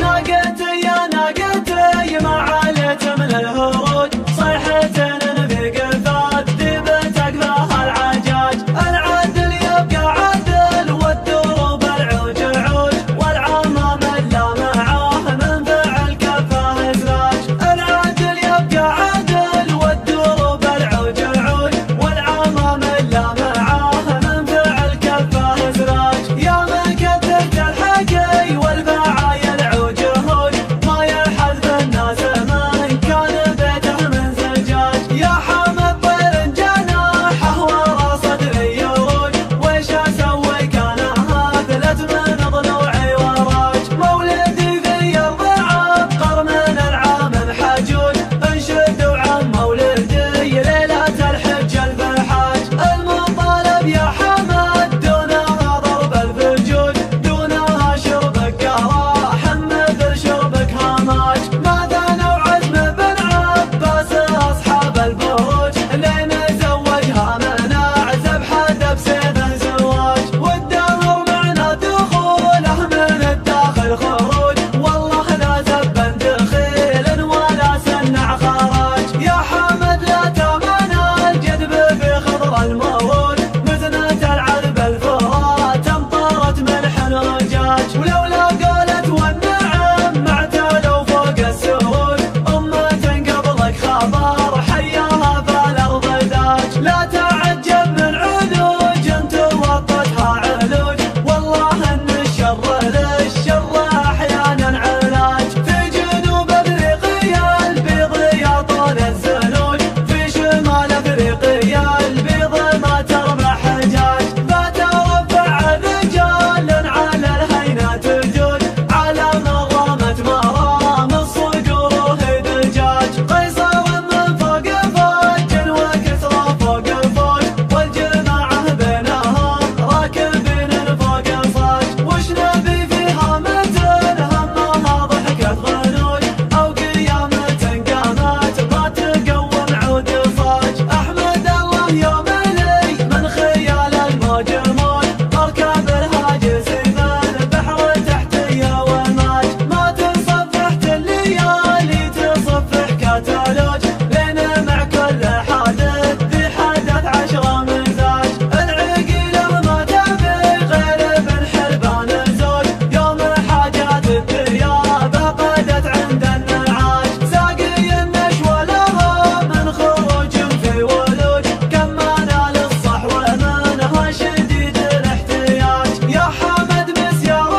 ناقتي يا ناقتي ما عليت من الهروج، صيحة نبي قفات ذبت أقفاها العجاج. العدل يبقى عدل والدروب العوج عوج، والعمام لا معاه من فعل كفاه إزراج. العدل يبقى عدل والدروب العوج عوج، والعمام لا معاه من فعل كفاه إزراج. يا من كثرت الحكي والبعايا العوج هوج، ما يلحظ بالناس من كان بيته من زجاج. يا حمد طير جناحه ورا صدري يروج، ويش اسوي كان هافلت من ضلوعي وراج. مولدي في ارض عبقر من العام محجوج، انشدوا عن مولدي ليلة الحج الفحاج. المطالب يا حمد دونها ضرب الفجوج، دونها شربك قراح مثل شربك هاماج. ماذا نوعد بن عباس اصحاب البروج، لين زوجها منع ذبحه بسيف زواج. والدهر معنا دخوله من الداخل خروج، والله لا زبا دخيل ولا سنع خراج. يا حمد لا تمنى الجذب في خضر المروج، مزنة العذب الفرات امطرت ملح رجاج. ولولا قالت والنعم معتلوا فوق السروج، أمة قبلك خبر حياها فالأرض داج. لا تعجب من علوج انت وطتها علوج، والله ان الشر للشر احيانا علاج. في جنوب افريقيا البيض يا طول الزنوج، في شمال افريقيا البيض ما تربح حجاج. فترفع رجال على الهينات جود، على مرامة مرام الصقور وهي دجاج. قيصر من فوق فوج وكسرى فوق فوج، والجماعة بينهم راكبين فوق صاج. وش نبي فيها متن همها ضحكة غنوج، او قيامة قامت ما تقوم عود صاج. احمد الله يوم لي من خيال الموج موج، اركب الهاجس من بحر تحتيه والماج. ما تصفحت الليالي تصفح كتالوج، لين مع كل حادث ذي حدث 10 مزاج. العقيلة ما تبي غير ابن حلبان زوج، يوم حاجات الديابة قادت عند النعاج. ساقي النشوى لها من خروج في ولوج، كمانا للصحوة منها شديد الاحتياج. يا حمد مسيار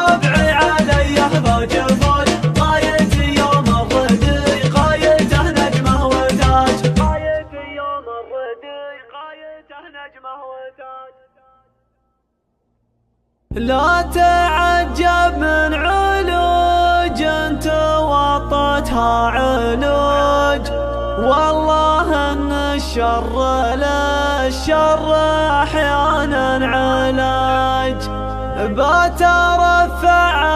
ربعي علي فوج فوج، قايتي يوم الردي قايته نجمه وتاج. قايتي يوم الردي قايته نجمه وتاج. لا تعجب من علوج انت وطتها علوج، والله ان الشر للشر احيانا علاج. بترفع